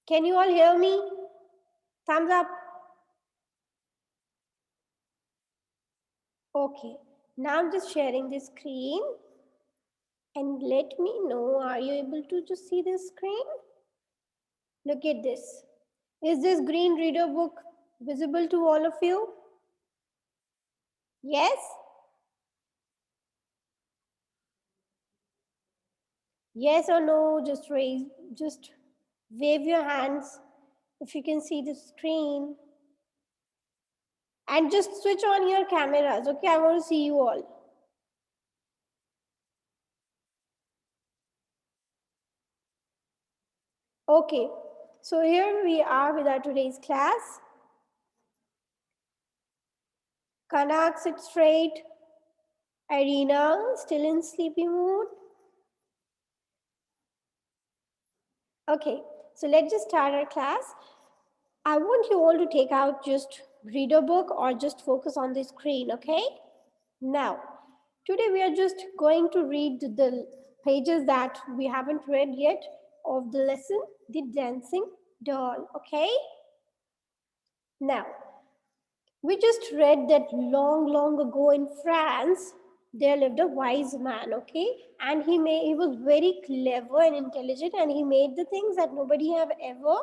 Can you all hear me? Thumbs up. Okay. Now I'm just sharing the screen and let me know, are you able to just see this screen? Look at this. Is this green reader book visible to all of you? Yes? Yes or no? Just wave your hands if you can see the screen. And just switch on your cameras, okay? I want to see you all. Okay, so here we are with our today's class. Kanak, sit straight. Irina, still in sleepy mood. Okay, so let's just start our class. I want you all to take out just read a book or just focus on the screen, okay? Now, today we are just going to read the pages that we haven't read yet of the lesson, The Dancing Doll, okay? Now, we just read that long ago in France, there lived a wise man, okay? And he was very clever and intelligent, and he made the things that nobody have ever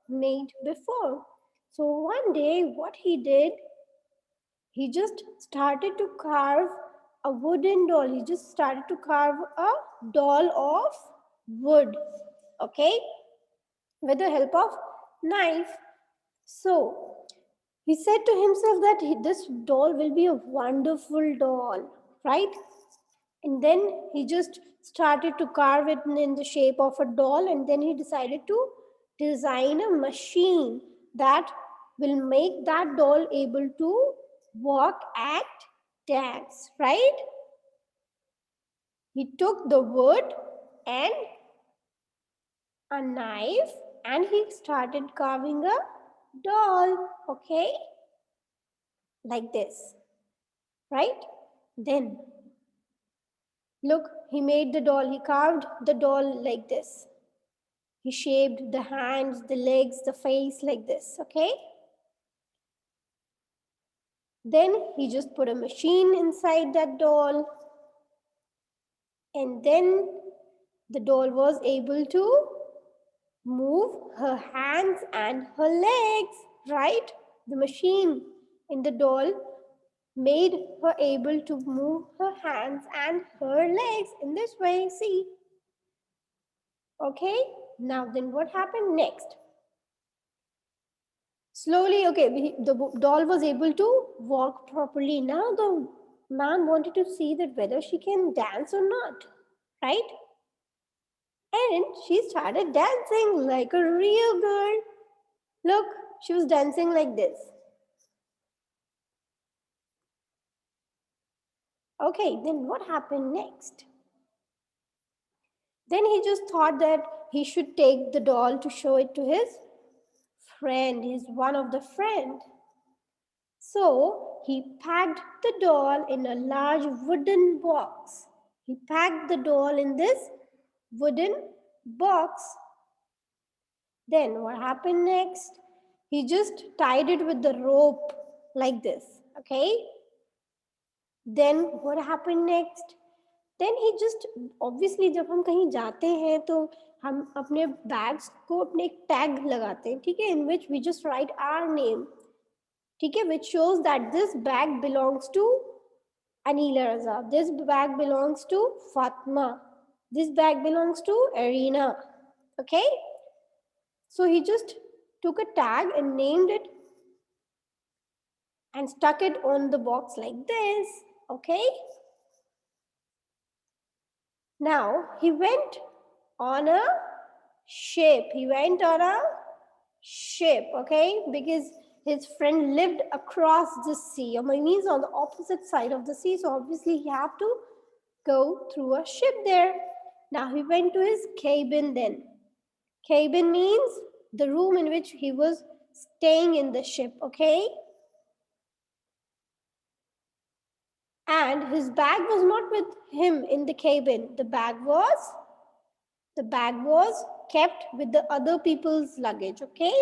made before. So one day, what he did, he just started to carve a wooden doll. He just started to carve a doll of wood, okay? With the help of knife. So he said to himself that this doll will be a wonderful doll, right? And then he just started to carve it in the shape of a doll, and then he decided to design a machine that will make that doll able to walk, act, dance, right? He took the wood and a knife and he started carving a doll, okay? Like this, right? Then, look, he made the doll, he carved the doll like this. He shaped the hands, the legs, the face like this, okay? Then he just put a machine inside that doll. And then the doll was able to move her hands and her legs, right? The machine in the doll made her able to move her hands and her legs in this way, see? Okay, now then what happened next? Slowly, okay, the doll was able to walk properly. Now the man wanted to see that whether she can dance or not, right? And she started dancing like a real girl. Look, she was dancing like this. Okay, then what happened next? Then he just thought that he should take the doll to show it to his friend, his one of the friend. So he packed the doll in a large wooden box. He packed the doll in this wooden box. Then what happened next? He just tied it with the rope like this, okay? Then what happened next? Then he just obviously जब हम कहीं जाते हैं तो हम अपने bags को अपने एक टैग लगाते हैं, ठीक है? In which we just write our name, ठीक है? Which shows that this bag belongs to Anila Raza. This bag belongs to Fatma. This bag belongs to Arina. Okay? So he just took a tag and named it and stuck it on the box like this. Okay? Now he went on a ship. He went on a ship, okay? Because his friend lived across the sea. I mean, means on the opposite side of the sea. So obviously he had to go through a ship there. Now he went to his cabin then. Cabin means the room in which he was staying in the ship, okay? And his bag was not with him in the cabin. The bag was kept with the other people's luggage, okay?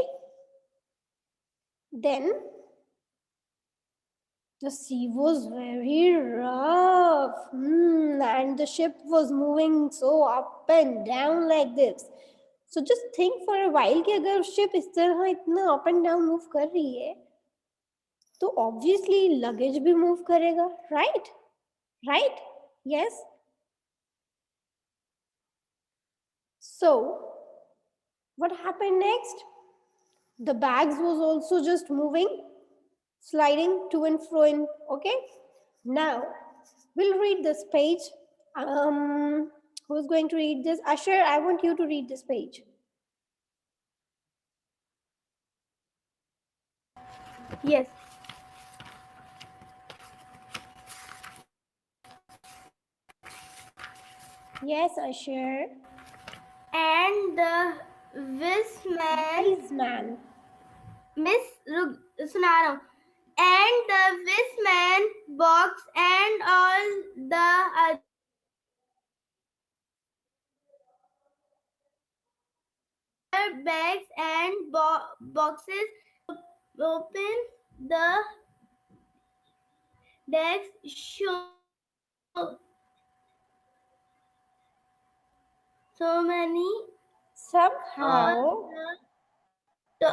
Then the sea was very rough, and the ship was moving so up and down like this. So just think for a while कि अगर ship इस तरह इतना up and down move कर रही है, तो obviously luggage भी move करेगा, right? Right? Yes. So what happened next? The bags was also just moving, sliding to and fro in, okay? Now, we'll read this page. Who's going to read this? Asher, I want you to read this page. Yes. Yes, Asher. And the wise man. Miss Sunaro. And the wise box and all the other bags and boxes open the decks so many Somehow, the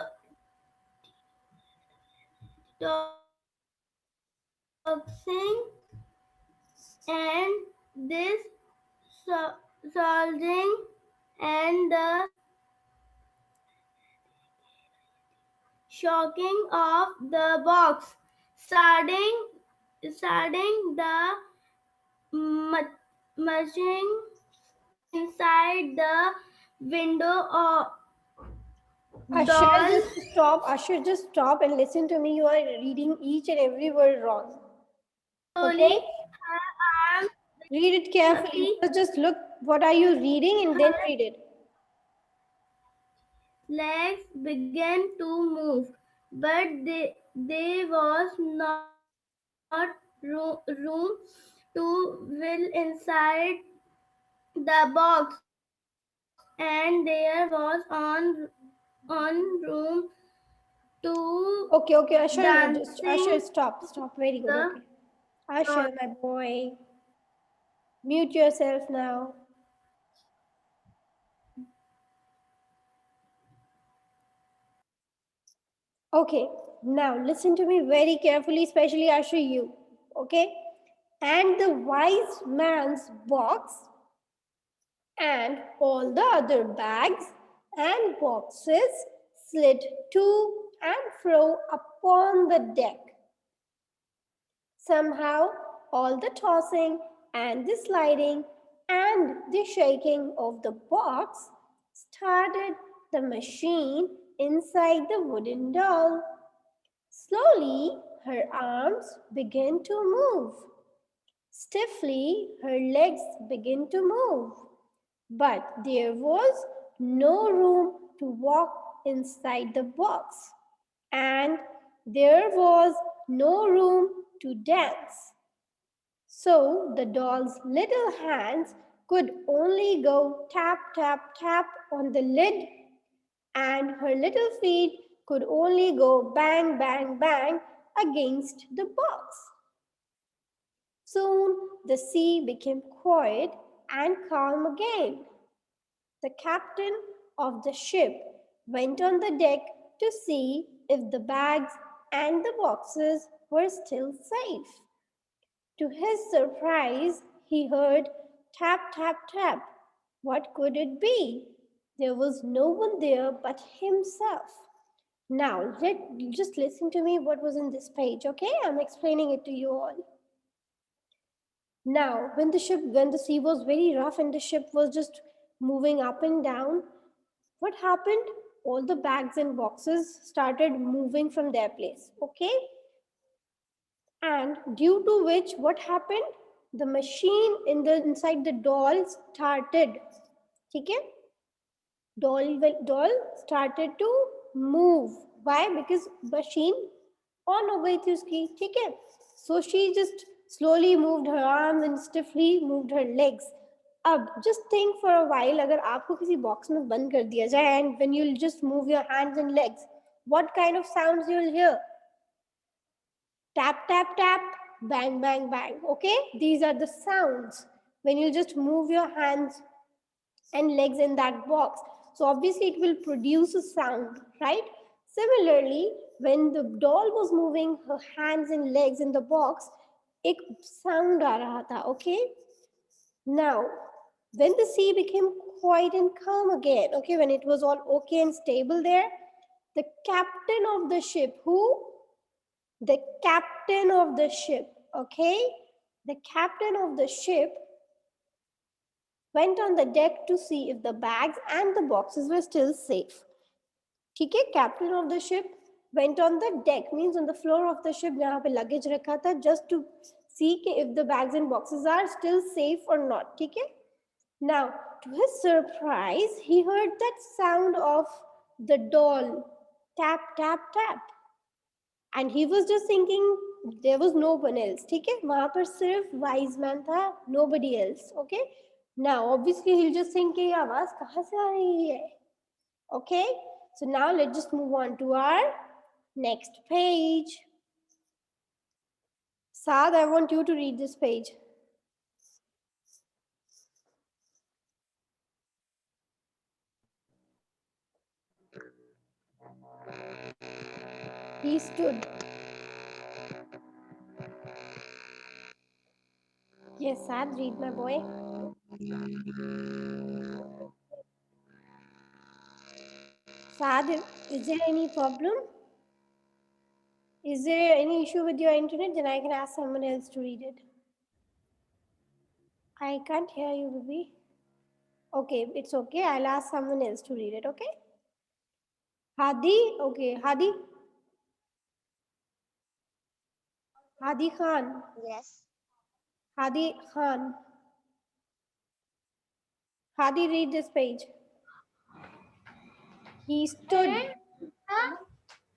toxin and this solving and the shocking of the box starting the machine inside the window of Asher, doll. just stop. Asher, just stop and listen to me. You are reading each and every word wrong. Slowly, Okay? her arms Read it carefully. fluffy, Just look what are you reading and then read it. legs began to move, but there was not room to will inside the box, and there was on room to Okay, Asher, just Asher, dancing stop. Very good. the Okay. Asher, my boy, mute yourself now. Okay, now listen to me very carefully, especially Asher, you. Okay? And the wise man's box and all the other bags and boxes slid to and fro upon the deck. Somehow, all the tossing and the sliding and the shaking of the box started the machine inside the wooden doll. Slowly, her arms began to move. Stiffly, her legs began to move. But there was no room to walk inside the box. And there was no room to dance. So the doll's little hands could only go tap, tap, tap on the lid, and her little feet could only go bang, bang, bang against the box. Soon the sea became quiet and calm again. The captain of the ship went on the deck to see if the bags and the boxes were still safe. To his surprise, he heard tap, tap, tap. What could it be? There was no one there but himself. Now, just listen to me what was in this page, okay? I'm explaining it to you all. Now, when the sea was very rough and the ship was just moving up and down, what happened? All the bags and boxes started moving from their place, okay? And due to which, what happened? The machine inside the doll started, okay? Doll started to move. Why? Because machine on हो गई थी उसकी, ठीक है? So she just slowly moved her arms and stiffly moved her legs अब just think for a while, अगर आपको किसी box में बंद कर दिया जाए and when you'll just move your hands and legs, what kind of sounds you'll hear? Tap, tap, tap, bang, bang, bang. Okay, these are the sounds when you just move your hands and legs in that box. So obviously it will produce a sound, right? Similarly, when the doll was moving her hands and legs in the box, एक sound आ रहा था, okay? Now, when the sea became quiet and calm again, okay, when it was all okay and stable there, the captain of the ship, who? The captain of the ship, okay? The captain of the ship went on the deck to see if the bags and the boxes were still safe. Okay, captain of the ship went on the deck, means on the floor of the ship जहाँ पे luggage रखा था, just to see if the bags and boxes are still safe or not. Okay. Now, to his surprise, he heard that sound of the doll, tap, tap, tap. And he was just thinking there was no one else. ठीक है, वहाँ पर सिर्फ wise man था, nobody else. Okay. Now, obviously, he'll just think कि ये आवाज कहाँ से आ रही है? Okay. So now let's just move on to our next page. Saad, I want you to read this page. He stood. Yes, Saad, read, my boy. Saad, is there any problem? Is there any issue with your internet? Then I can ask someone else to read it. I can't hear you, baby. Okay, it's okay. I'll ask someone else to read it, okay? Hadi, okay, Hadi. Hadi Khan. Yes. Hadi Khan. Hadi, read this page. He stood.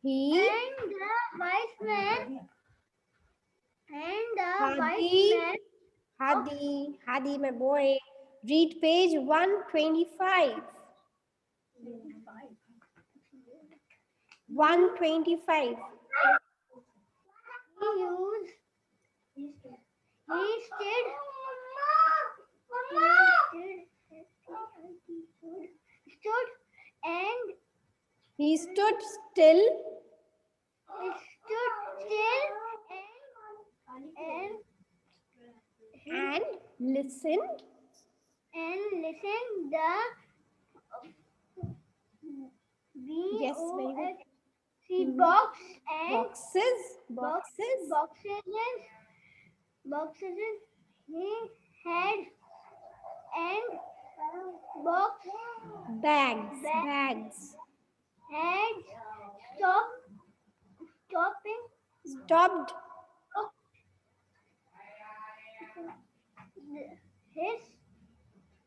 He. And the wise man. And the wise Hadi. man. Hadi. Hadi, my boy. Read page 125. 125. Stood and He stood still and listened. Yes, very good. See box and Boxes. boxes. He had and box Bags. Bags. had Stopped. his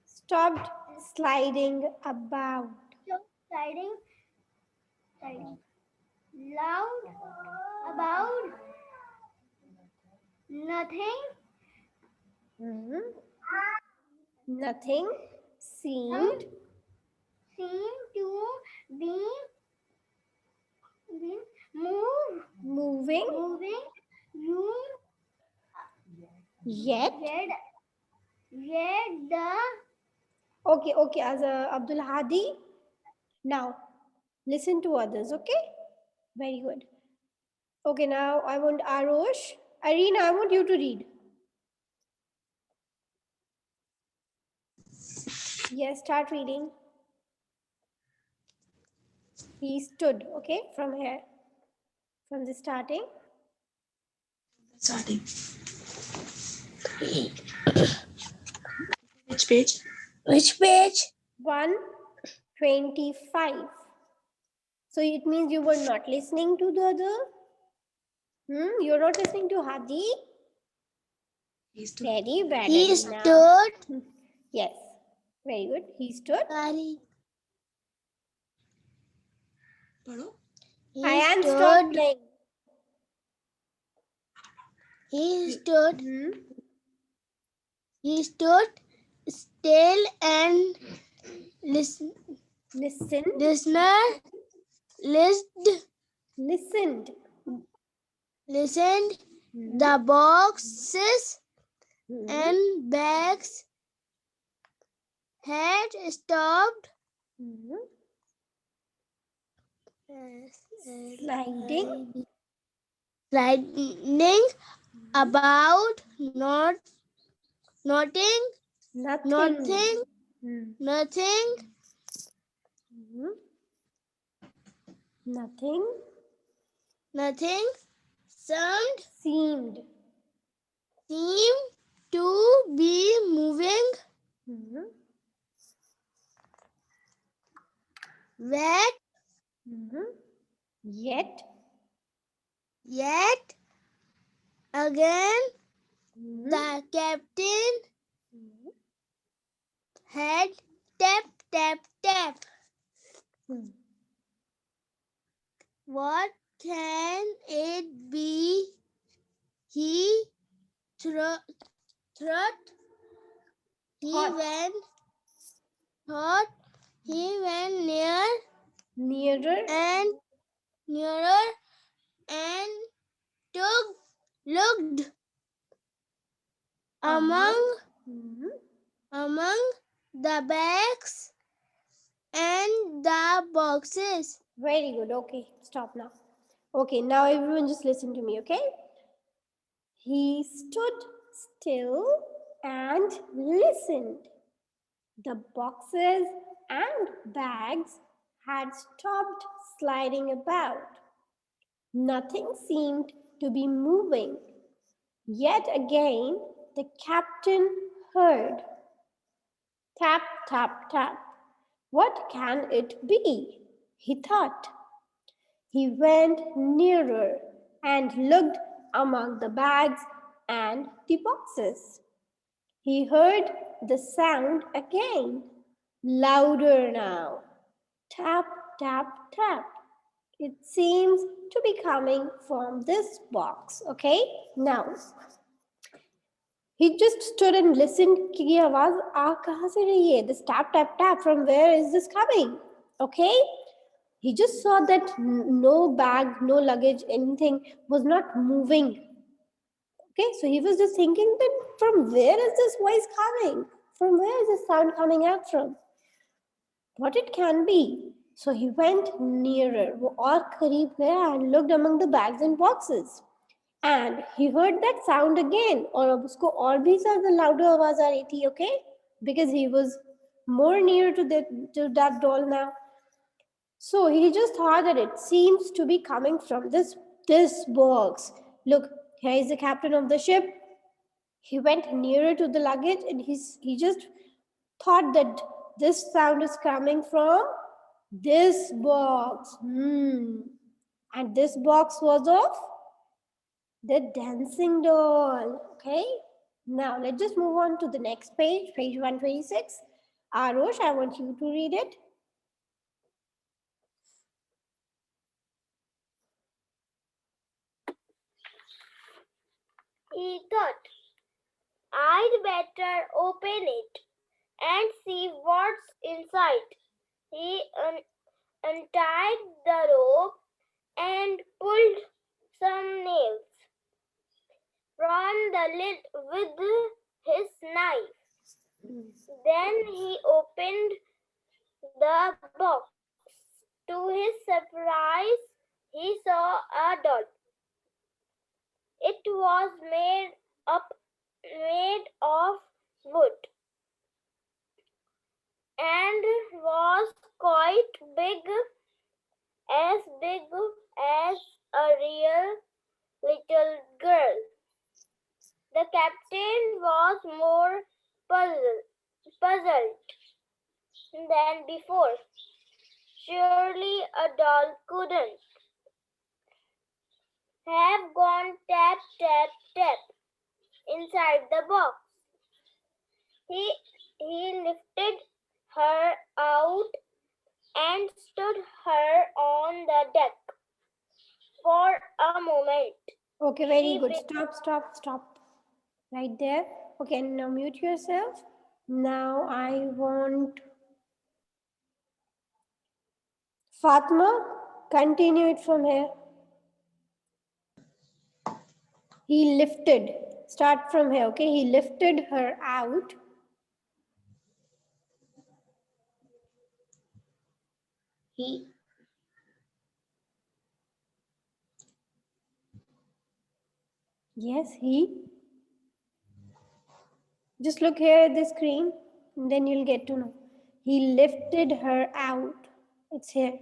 Stopped sliding about. sliding loud about nothing Nothing seemed to be moving you yet. the Okay, as Abdul Hadi. Now, listen to others, okay? Very good. Okay, now I want Arosh. Irene, I want you to read. Yes, start reading. He stood, okay, from here. From the starting. Which page? 125. So it means you were not listening to the other. You're not listening to Hadi. Very bad. He stood. Yes. Very good. He stood. Ayan, stop playing. He stood. He stood still and listen, Listened. listener listened, Listened. listened. Hmm. The boxes Hmm. and bags had stopped Hmm. sliding, Sliding. about, nothing, Nothing. nothing, Hmm. nothing, Hmm. Nothing nothing seemed seemed. seemed to be moving. Hmm. Wet, Hmm. Yet. yet again, Hmm. the captain Hmm. had tap, tap, tap. Hmm. What can it be? He thought. He Thought. went, thought. He went Nearer. and nearer and took, looked Among. among Hmm. among the bags and the boxes. Very good. Okay, stop now. Okay, now everyone just listen to me, okay? He stood still and listened. The boxes and bags had stopped sliding about. Nothing seemed to be moving. Yet again, the captain heard tap, tap, tap. What can it be? He thought. He went nearer and looked among the bags and the boxes. He heard the sound again, louder now. Tap, tap, tap. It seems to be coming from this box. Okay, now he just stood and listened कि ये आवाज आ कहाँ से रही है? This tap tap tap, from where is this coming? Okay, he just saw that no bag, no luggage, anything was not moving. Okay, so he was just thinking that from where is this voice coming? From where is this sound coming out from? What it can be? So he went nearer, वो और करीब गया and looked among the bags and boxes. And he heard that sound again. और अब उसको और भी ज़्यादा louder आवाज आ रही थी, okay? Because he was more near to that doll now. So he just thought that it seems to be coming from this box. Look, here is the captain of the ship. He went nearer to the luggage and he just thought that this sound is coming from this box. And this box was of the dancing doll. Okay. Now let's just move on to the next page, page 126. Arush, I want you to read it. He thought, I'd better open it and see what's inside. He untied the rope and pulled some nails from the lid with his knife. Then he opened the box. To his surprise, he saw a doll. It was made of wood and was quite big as a real little girl. The captain was more puzzled than before. Surely a doll couldn't have gone tap, tap, tap inside the box. He lifted her out and stood her on the deck for a moment. Okay, very good. Stop. Right there. Okay, now mute yourself. Now I want Fatma, continue it from here. He lifted. Start from here, okay? He lifted her out. He Yes, he. Just look here at the screen, and then you'll get to know. He lifted her out. It's here,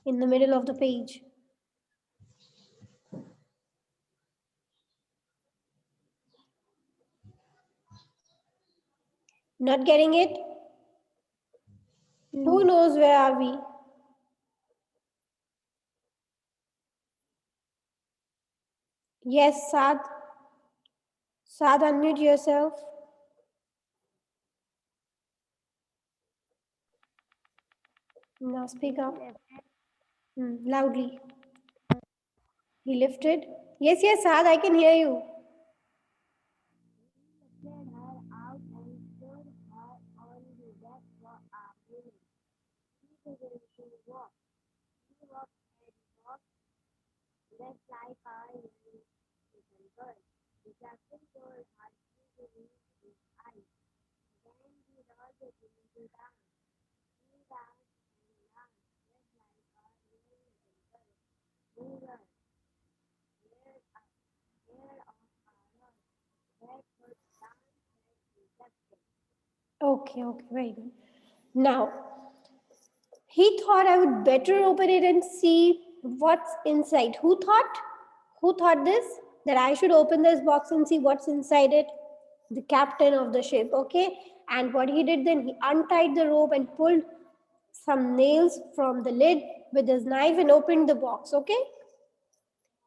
in the middle of the page. Not getting it? No. Who knows where are we? Yes, Saad. Saad, unmute yourself. Now speak up. Loudly. He lifted. Yes, yes, Saad, I can hear you. lifted her out and stood her on the deck for a minute. She began to walk. She walked and walked just like a little girl. The captain told her to release his eyes. Then he rolled it into dance. She danced and danced just like a real little girl. Mirror, mirror up, mirror of a rose. That could dance like the captain. Okay, very good. Now, he thought I would better open it and see what's inside. Who thought? Who thought this? That I should open this box and see what's inside it? The captain of the ship, okay? And what he did then, he untied the rope and pulled some nails from the lid with his knife and opened the box, okay?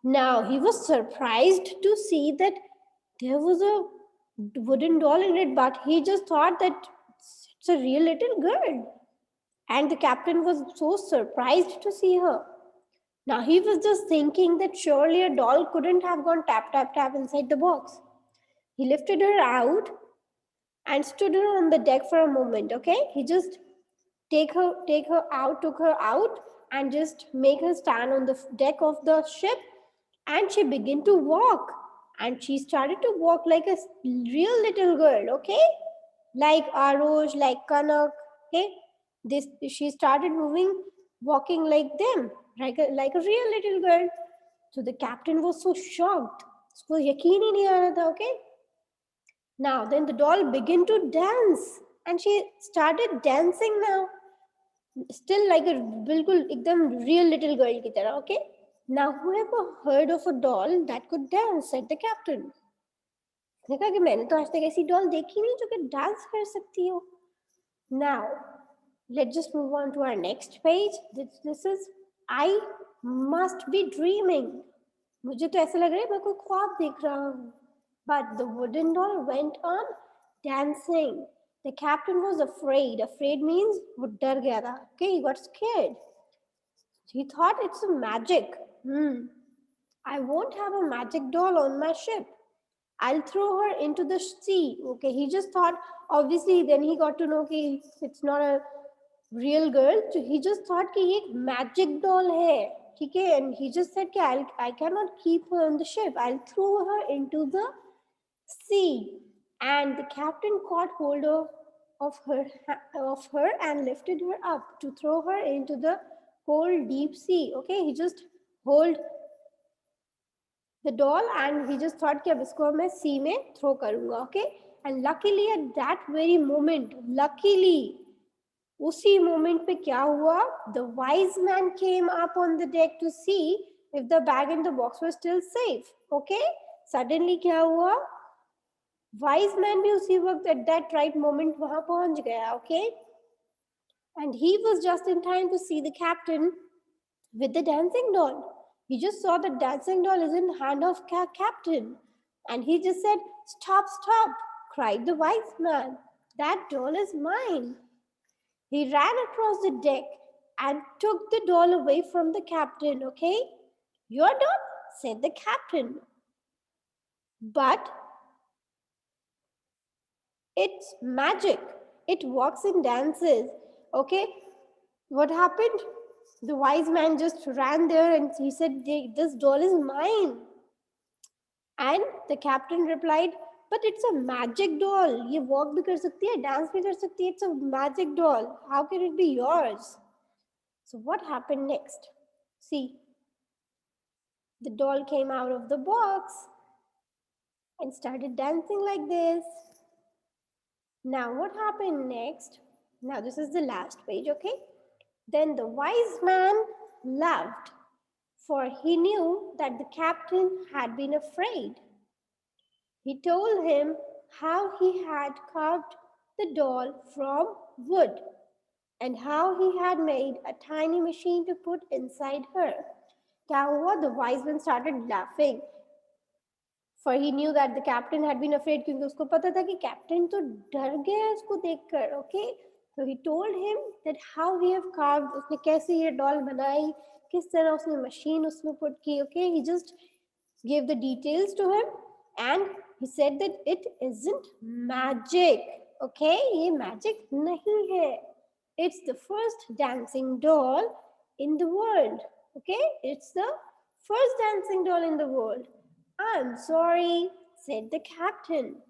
Now, he was surprised to see that there was a wooden doll in it, but he just thought that it's a real little girl. And the captain was so surprised to see her. Now, he was just thinking that surely a doll couldn't have gone tap, tap, tap inside the box. He lifted her out and stood her on the deck for a moment, okay? He just took her out and just make her stand on the deck of the ship, and she began to walk, and she started to walk like a real little girl, okay? Like Arush, like Kanak, okay? This she started moving, walking like them, like a real little girl. So the captain was so shocked. उसको यकीन ही नहीं आ रहा था, okay? Now, then the doll began to dance, and she started dancing now. Still like a बिल्कुल एकदम real little girl की तरह, okay? Now, whoever heard of a doll that could dance? Said the captain. उसने कहा कि मैंने तो आज तक ऐसी डॉल देखी नहीं जो कि डांस कर सकती हो. Now, let's just move on to our next page. This is I must be dreaming. मुझे तो ऐसा लग रहा है मैं कोई ख्वाब देख रहा हूँ. But the wooden doll went on dancing. The captain was afraid. Afraid means वो डर गया था. Okay, he got scared. He thought it's a magic. I won't have a magic doll on my ship. I'll throw her into the sea. Okay, he just thought, obviously, then he got to know कि it's not a real girl. So he just thought कि ये एक magic doll है. ठीक है, and he just said कि I cannot keep her on the ship. I'll throw her into the sea. And the captain caught hold of her and lifted her up to throw her into the cold deep sea. Okay, he just hold the doll and he just thought कि अब इसको मैं sea में throw करूँगा. Okay, and luckily at that very moment, उसी moment पे क्या हुआ? The wise man came up on the deck to see if the bag and the box were still safe. Okay, suddenly क्या हुआ? Wise man भी उसी वक्त at that right moment वहां पहुंच गया. Okay, and he was just in time to see the captain with the dancing doll. He just saw the dancing doll is in the hand of captain, and he just said, "Stop, stop!" cried the wise man. "That doll is mine." He ran across the deck and took the doll away from the captain. Okay, "Your doll," said the captain. But It's magic. It walks and dances. Okay, what happened? The wise man just ran there and he said, "This doll is mine." And the captain replied, "But it's a magic doll. ये walk भी कर सकती है, dance भी कर सकती है. It's a magic doll. How can it be yours?" So what happened next? See, the doll came out of the box and started dancing like this. Now what happened next? Now this is the last page, okay? Then the wise man laughed, for he knew that the captain had been afraid. He told him how he had carved the doll from wood and how he had made a tiny machine to put inside her. क्या हुआ? The wise man started laughing, for he knew that the captain had been afraid, क्योंकि उसको पता था कि captain तो डर गया इसको देखकर. Okay, so he told him that how he have carved, उसने कैसे ये doll बनाई, किस तरह उसने machine उसमें put की. Okay, he just gave the details to him and he said that it isn't magic. Okay, ये magic नहीं है. It's the first dancing doll in the world. Okay, it's the first dancing doll in the world. "I'm sorry," said the captain.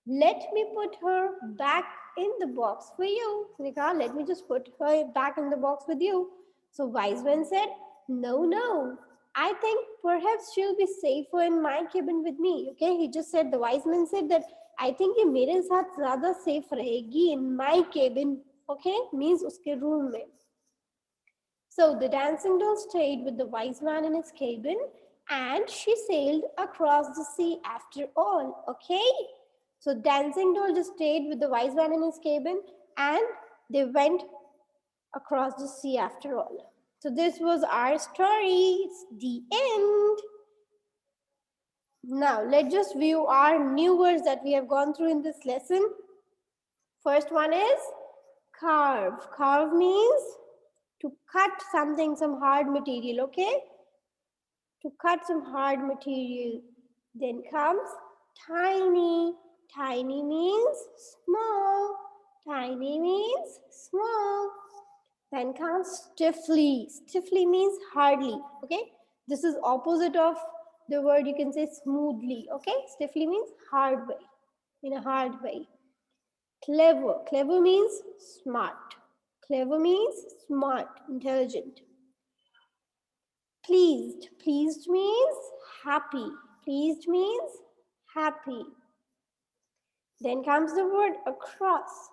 "Let me put her back in the box for you." उसने कहा, "Let me just put her back in the box with you." So wise man said, "No, no. I think perhaps she'll be safer in my cabin with me." Okay, he just said, the wise man said that, "I think ये मेरे साथ ज़्यादा safe रहेगी in my cabin." Okay, means उसके room में. So the dancing doll stayed with the wise man in his cabin and she sailed across the sea after all. Okay? So dancing doll just stayed with the wise man in his cabin and they went across the sea after all. So this was our story. It's the end. Now let's just view our new words that we have gone through in this lesson. First one is carve. Carve means to cut something, some hard material, okay? To cut some hard material. Then comes tiny. Tiny means small. Tiny means small. Then comes stiffly. Stiffly means hardly, okay? This is opposite of the word you can say smoothly, okay? Stiffly means hard way, in a hard way. Clever. Clever means smart. Clever means smart, intelligent. Pleased. Pleased means happy. Pleased means happy. Then comes the word across.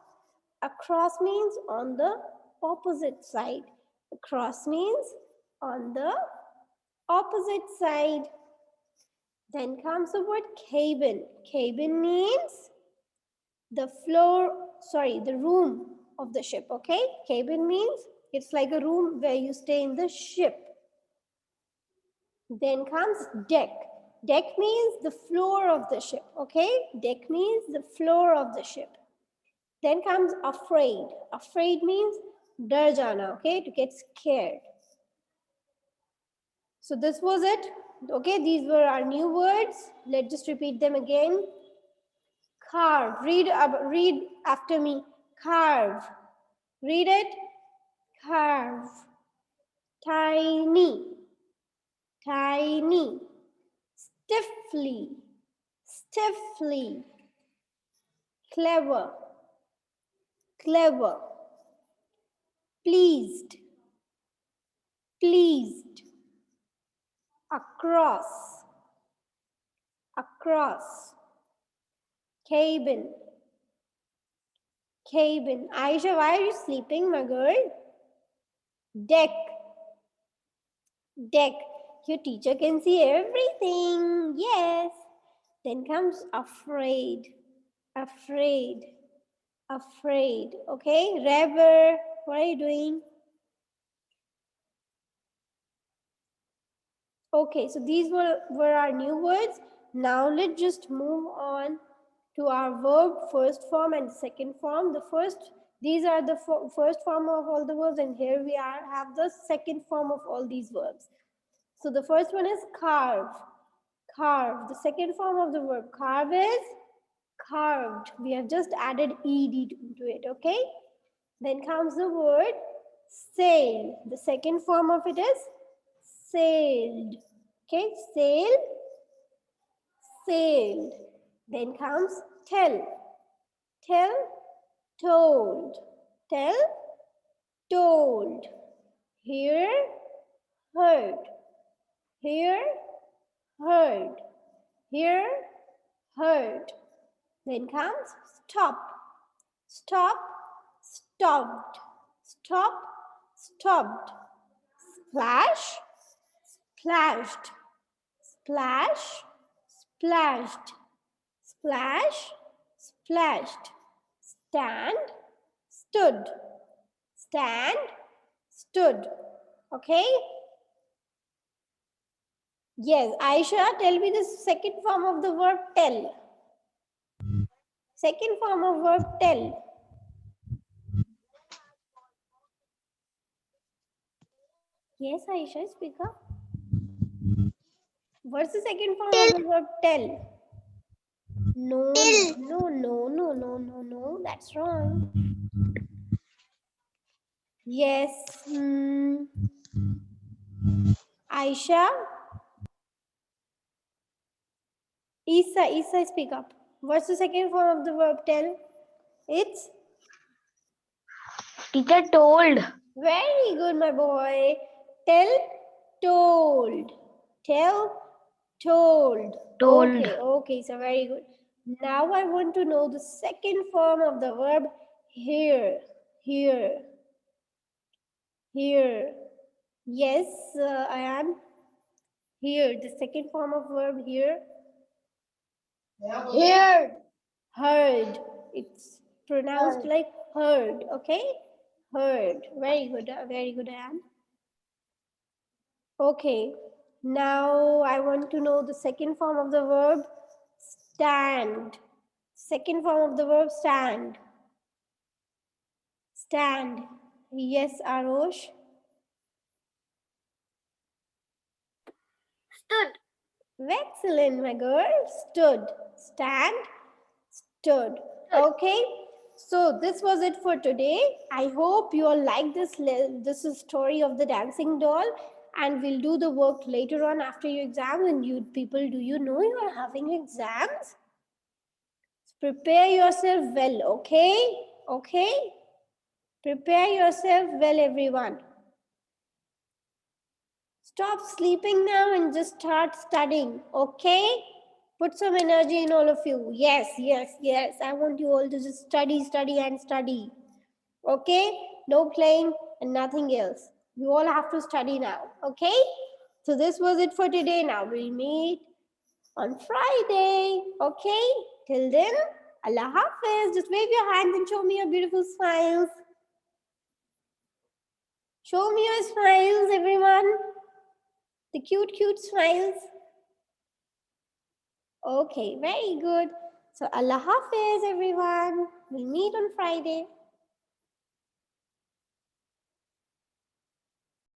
Across means on the opposite side. Across means on the opposite side. Then comes the word cabin. Cabin means the the room of the ship, okay? Cabin means it's like a room where you stay in the ship. Then comes deck. Deck means the floor of the ship, okay? Deck means the floor of the ship. Then comes afraid. Afraid means डर जाना, okay? To get scared. So this was it. Okay, these were our new words. Let's just repeat them again. Carve. Read after me. Carve. Read it. Carve. Tiny. Tiny. Stiffly. Stiffly. Clever. Clever. Pleased. Pleased. Across. Across. Cabin. Cabin. Aisha, why are you sleeping, my girl? Deck. Deck. Your teacher can see everything. Yes. Then comes afraid. Afraid. Afraid. Okay. Rever, what are you doing? Okay, so these were our new words. Now let's just move on to our verb first form and second form. These are the first form of all the verbs, and here we have the second form of all these verbs. So the first one is carve. Carve. The second form of the verb carve is carved. We have just added ed to it, okay? Then comes the word sail. The second form of it is sailed. Okay, sail, sailed. Then comes tell. Tell, told. Tell, told. Hear, heard. Hear, heard. Hear, heard. Then comes stop. Stop, stopped. Stop, stopped. Splash, splashed. Splash, splashed. Splash, splashed. Stand, stood. Stand, stood. Okay? Yes, Aisha, tell me the second form of the verb tell. Second form of verb tell. Yes, Aisha, speak up. What's the second form of the verb tell? No, no. That's wrong. Yes. Aisha. Isa, speak up. What's the second form of the verb tell? It's Teacher told. very good, my boy. Tell, told. Tell, told. Told. Okay, so very good. Now I want to know the second form of the verb hear. Hear. Hear. Yes, I am. Hear. The second form of verb hear. Heard. Heard. It's pronounced like heard. Okay? Heard. Very good, Anne. Okay. Now I want to know the second form of the verb stand. Second form of the verb stand. Stand. Yes, Arosh. Stood. Excellent, my girl. Stood. Stand. Stood. Okay. So this was it for today. I hope you all like this is story of the dancing doll, and we'll do the work later on after your exam. And you people, do you know you are having exams? Prepare yourself well, okay? Okay? Prepare yourself well, everyone. Stop sleeping now and just start studying, okay? Put some energy in all of you. Yes. I want you all to just study, and study. Okay? No playing and nothing else. You all have to study now, okay? So this was it for today. Now we'll meet on Friday, okay? Till then, Allah Hafiz. Just wave your hands and show me your beautiful smiles. Show me your smiles, everyone. The cute smiles. Okay, very good. So Allah Hafiz, everyone. We'll meet on Friday.